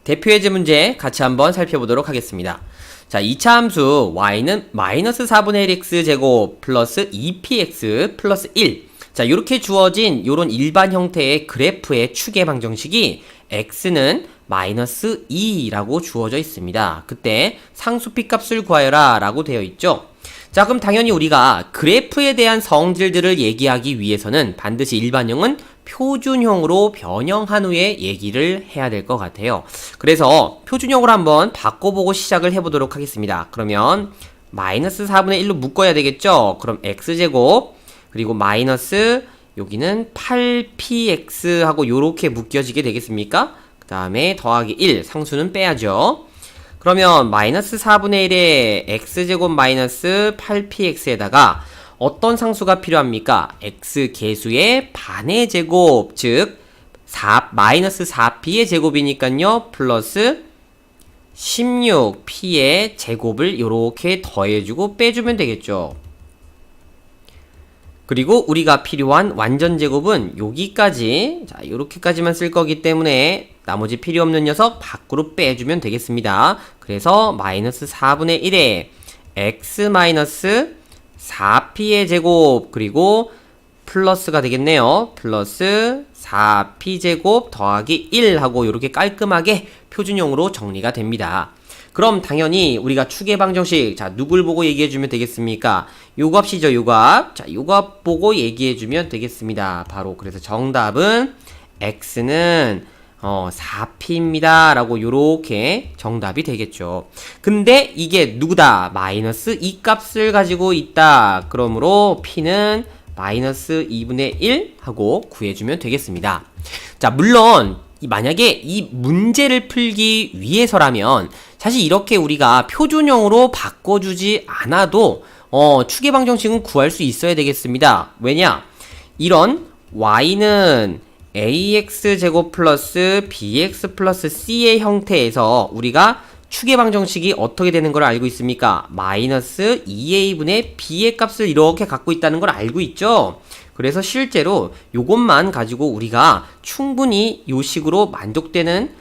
대표예제 문제 같이 한번 살펴보도록 하겠습니다. 자, 2차 함수 y는 마이너스 4분의 1x 제곱 플러스 2px 플러스 1. 자, 이렇게 주어진 요런 일반 형태의 그래프의 추계 방정식이 x는 마이너스 2라고 주어져 있습니다. 그때 상수 p값을 구하여라 라고 되어 있죠. 자, 그럼 당연히 우리가 그래프에 대한 성질들을 얘기하기 위해서는 반드시 일반형은 표준형으로 변형한 후에 얘기를 해야 될 것 같아요. 그래서 표준형으로 한번 바꿔보고 시작을 해보도록 하겠습니다. 그러면 마이너스 4분의 1로 묶어야 되겠죠? 그럼 x제곱 그리고 마이너스 여기는 8px 하고 요렇게 묶여지게 되겠습니까? 그 다음에 더하기 1 상수는 빼야죠. 그러면 마이너스 4분의 1에 x제곱 마이너스 8px에다가 어떤 상수가 필요합니까? x 계수의 반의 제곱, 즉 마이너스 4p의 제곱이니까요. 플러스 16p의 제곱을 이렇게 더해주고 빼주면 되겠죠. 그리고 우리가 필요한 완전 제곱은 여기까지, 자, 요렇게까지만 쓸 거기 때문에 나머지 필요 없는 녀석 밖으로 빼주면 되겠습니다. 그래서 마이너스 4분의 1에 x 마이너스 4p의 제곱 그리고 플러스가 되겠네요. 플러스 4p 제곱 더하기 1 하고 이렇게 깔끔하게 표준형으로 정리가 됩니다. 그럼 당연히 우리가 추계 방정식, 자, 누굴 보고 얘기해주면 되겠습니까? 요 값이죠, 요 값. 자, 요 값 보고 얘기해주면 되겠습니다. 바로 그래서 정답은 x는 4p입니다 라고 요렇게 정답이 되겠죠. 근데 이게 누구다? 마이너스 2 값을 가지고 있다. 그러므로 p는 마이너스 2분의 1 하고 구해주면 되겠습니다. 자, 물론 만약에 이 문제를 풀기 위해서라면 사실 이렇게 우리가 표준형으로 바꿔주지 않아도 추계 방정식은 구할 수 있어야 되겠습니다. 왜냐? 이런 y는 ax제곱 플러스 bx 플러스 c의 형태에서 우리가 추계 방정식이 어떻게 되는 걸 알고 있습니까? 마이너스 2a분의 b의 값을 이렇게 갖고 있다는 걸 알고 있죠? 그래서 실제로 요것만 가지고 우리가 충분히 요 식으로 만족되는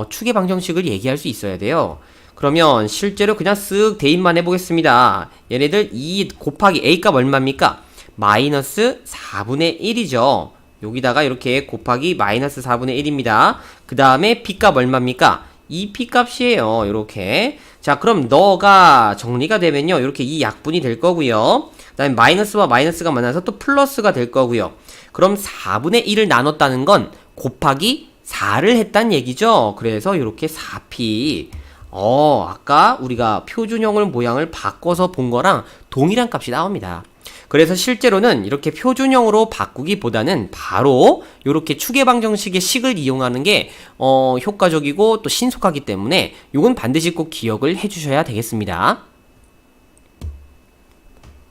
추계 방정식을 얘기할 수 있어야 돼요. 그러면 실제로 그냥 쓱 대입만 해보겠습니다. 얘네들 2 곱하기 a 값 얼마입니까? 마이너스 4분의 1이죠. 여기다가 이렇게 곱하기 마이너스 4분의 1입니다. 그 다음에 p값 얼마입니까? 이 p값이에요. 이렇게. 자, 그럼 너가 정리가 되면요. 이렇게 이 약분이 될 거고요. 그 다음에 마이너스와 마이너스가 만나서 또 플러스가 될 거고요. 그럼 4분의 1을 나눴다는 건 곱하기 4를 했단 얘기죠. 그래서 이렇게 4p. 아까 우리가 표준형을 모양을 바꿔서 본 거랑 동일한 값이 나옵니다. 그래서 실제로는 이렇게 표준형으로 바꾸기보다는 바로 이렇게 추계 방정식의 식을 이용하는 게 효과적이고 또 신속하기 때문에 이건 반드시 꼭 기억을 해주셔야 되겠습니다.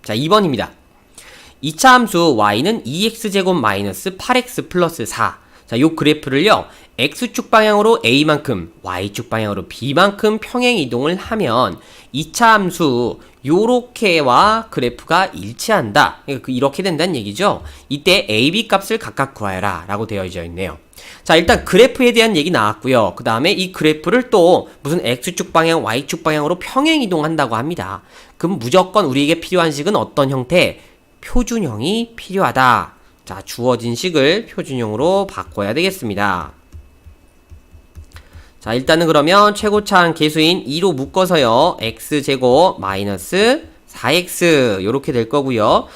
자, 2번입니다. 2차 함수 y는 2x제곱 마이너스 8x 플러스 4. 자, 요 그래프를요, x축 방향으로 a만큼, y축 방향으로 b만큼 평행 이동을 하면 2차 함수 요렇게와 그래프가 일치한다. 이렇게 된다는 얘기죠. 이때 a, b 값을 각각 구하여라 라고 되어져 있네요. 자, 일단 그래프에 대한 얘기 나왔고요. 그 다음에 이 그래프를 또 무슨 x축 방향, y축 방향으로 평행 이동한다고 합니다. 그럼 무조건 우리에게 필요한 식은 어떤 형태? 표준형이 필요하다. 자, 주어진 식을 표준형으로 바꿔야 되겠습니다. 자, 일단은 그러면 최고차항 계수인 2로 묶어서요, x제곱 마이너스 4x 요렇게 될 거고요.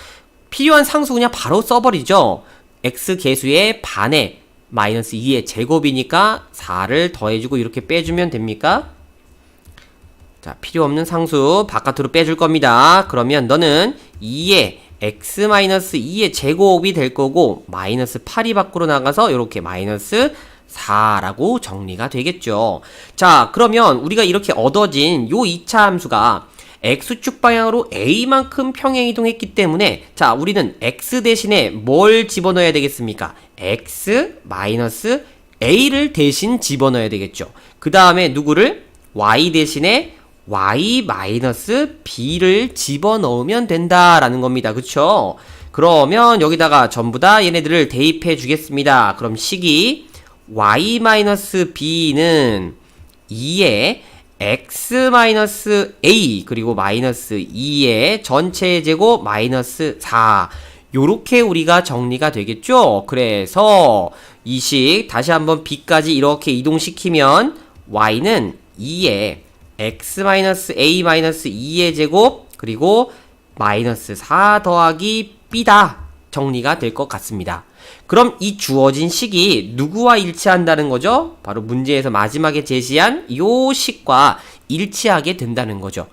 필요한 상수 그냥 바로 써버리죠. x 계수의 반에 마이너스 2의 제곱이니까 4를 더해주고 이렇게 빼주면 됩니까? 자, 필요 없는 상수 바깥으로 빼줄 겁니다. 그러면 너는 2의 x-2의 제곱이 될 거고 마이너스 8이 밖으로 나가서 이렇게 마이너스 4라고 정리가 되겠죠. 자, 그러면 우리가 이렇게 얻어진 요 2차 함수가 x축 방향으로 a만큼 평행 이동했기 때문에 자, 우리는 x 대신에 뭘 집어넣어야 되겠습니까? x 마이너스 a를 대신 집어넣어야 되겠죠. 그 다음에 누구를? y 대신에 y 마이너스 b를 집어넣으면 된다라는 겁니다. 그쵸? 그러면 여기다가 전부 다 얘네들을 대입해 주겠습니다. 그럼 식이 y-b는 2에 x-a 그리고 마이너스 2의 전체 제곱 마이너스 4 요렇게 우리가 정리가 되겠죠. 그래서 이 식 다시 한번 b까지 이렇게 이동시키면 y는 2에 x-a-2의 제곱 그리고 마이너스 4 더하기 b다 정리가 될 것 같습니다. 그럼 이 주어진 식이 누구와 일치한다는 거죠? 바로 문제에서 마지막에 제시한 요 식과 일치하게 된다는 거죠.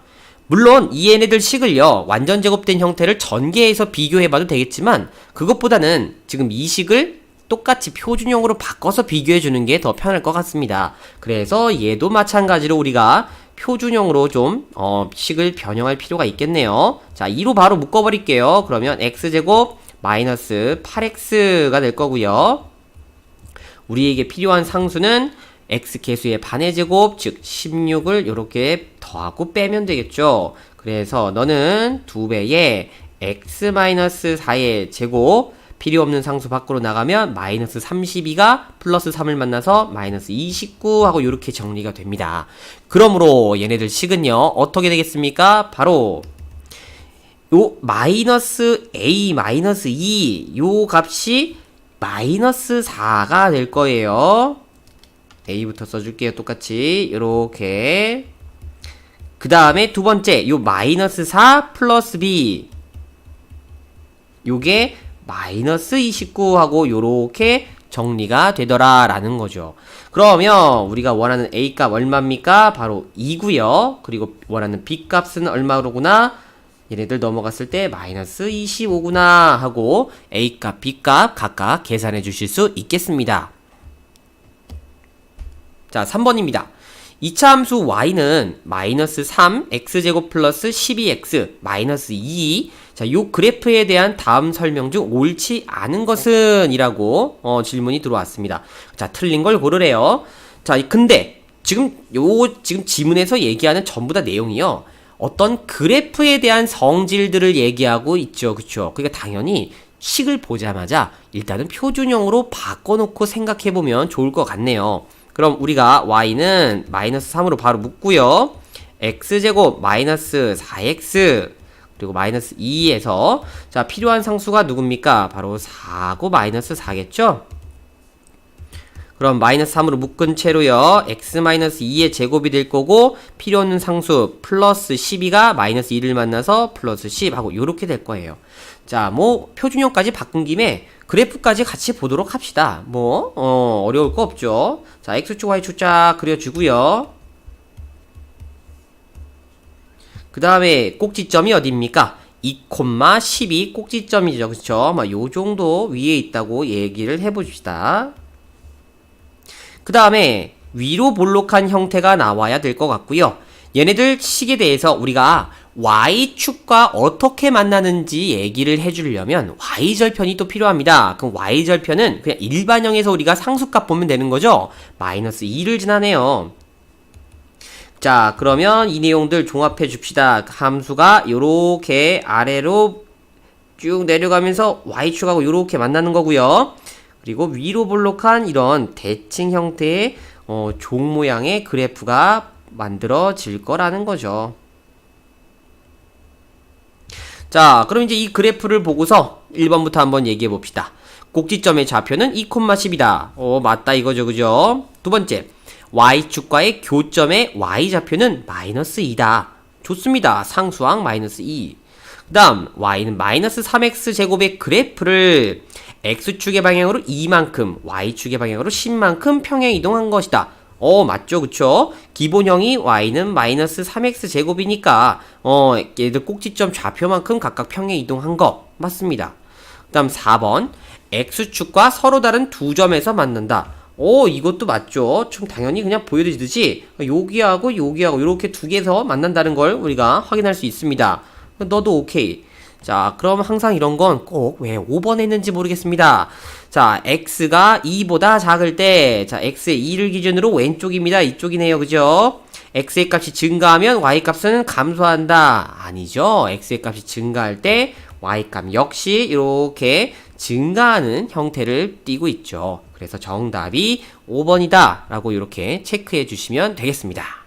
물론 이 얘네들 식을요 완전 제곱된 형태를 전개해서 비교해봐도 되겠지만 그것보다는 지금 이 식을 똑같이 표준형으로 바꿔서 비교해주는 게 더 편할 것 같습니다. 그래서 얘도 마찬가지로 우리가 표준형으로 좀 식을 변형할 필요가 있겠네요. 자, 2로 바로 묶어버릴게요. 그러면 x제곱 마이너스 8x가 될 거고요. 우리에게 필요한 상수는 x개수의 반의 제곱, 즉 16을 이렇게 더하고 빼면 되겠죠. 그래서 너는 2배의 x-4의 제곱, 필요 없는 상수 밖으로 나가면 마이너스 32가 플러스 3을 만나서 마이너스 29 하고 이렇게 정리가 됩니다. 그러므로 얘네들 식은요 어떻게 되겠습니까? 바로 요 마이너스 a 마이너스 2 요 값이 마이너스 4가 될 거예요. a부터 써줄게요. 똑같이 요렇게. 그 다음에 두 번째 요 마이너스 4 플러스 b 요게 마이너스 29하고 요렇게 정리가 되더라 라는 거죠. 그러면 우리가 원하는 A값 얼마입니까? 바로 2구요. 그리고 원하는 B값은 얼마로구나? 얘네들 넘어갔을 때 마이너스 25구나 하고 A값, B값 각각 계산해 주실 수 있겠습니다. 자, 3번입니다. 2차 함수 y는 마이너스 3 x제곱 플러스 12x 마이너스 2 자, 요 그래프에 대한 다음 설명 중 옳지 않은 것은? 이라고 질문이 들어왔습니다. 자, 틀린 걸 고르래요. 자, 근데 지금 지문에서 얘기하는 전부 다 내용이요 어떤 그래프에 대한 성질들을 얘기하고 있죠. 그쵸? 그러니까 당연히 식을 보자마자 일단은 표준형으로 바꿔놓고 생각해보면 좋을 것 같네요. 그럼 우리가 y는 마이너스 3으로 바로 묶고요. x제곱 마이너스 4x 그리고 마이너스 2에서 자 필요한 상수가 누굽니까? 바로 4고 마이너스 4겠죠? 그럼 마이너스 3으로 묶은 채로요. x 마이너스 2의 제곱이 될 거고 필요 없는 상수 플러스 12가 마이너스 2를 만나서 플러스 10 하고 요렇게 될 거예요. 자, 뭐 표준형까지 바꾼 김에 그래프까지 같이 보도록 합시다. 어려울 거 없죠. 자, x축 y축 쫙 그려주고요. 그 다음에 꼭지점이 어디입니까? 2,12 꼭지점이죠. 그쵸? 요 정도 위에 있다고 얘기를 해봅시다. 그 다음에 위로 볼록한 형태가 나와야 될 것 같고요. 얘네들 식에 대해서 우리가 y축과 어떻게 만나는지 얘기를 해주려면 y절편이 또 필요합니다. 그럼 y절편은 그냥 일반형에서 우리가 상수값 보면 되는 거죠. 마이너스 2를 지나네요. 자, 그러면 이 내용들 종합해 줍시다. 함수가 요렇게 아래로 쭉 내려가면서 y축하고 요렇게 만나는 거고요. 그리고 위로 볼록한 이런 대칭 형태의 종 모양의 그래프가 만들어질 거라는 거죠. 자, 그럼 이제 이 그래프를 보고서 1번부터 한번 얘기해 봅시다. 꼭지점의 좌표는 2,10이다. 맞다 이거죠, 그죠? 두 번째, y축과의 교점의 y좌표는 마이너스 2다. 좋습니다. 상수항 마이너스 2. 그 다음, y는 마이너스 3x 제곱의 그래프를 x축의 방향으로 2만큼, y축의 방향으로 10만큼 평행 이동한 것이다. 맞죠, 그쵸? 기본형이 y는 마이너스 3x 제곱이니까 얘들 꼭지점 좌표만큼 각각 평행 이동한 거 맞습니다. 그 다음 4번, x축과 서로 다른 두 점에서 만난다. 이것도 맞죠. 좀 당연히 그냥 보여드리듯이 여기하고 이렇게 두 개에서 만난다는 걸 우리가 확인할 수 있습니다. 너도 오케이. 자, 그럼 항상 이런 건 꼭 왜 5번에 했는지 모르겠습니다. 자, x가 2보다 작을 때, 자, x의 2를 기준으로 왼쪽입니다. 이쪽이네요. 그죠? x의 값이 증가하면 y 값은 감소한다. 아니죠. x의 값이 증가할 때 y 값 역시 이렇게 증가하는 형태를 띠고 있죠. 그래서 정답이 5번이다 라고 이렇게 체크해 주시면 되겠습니다.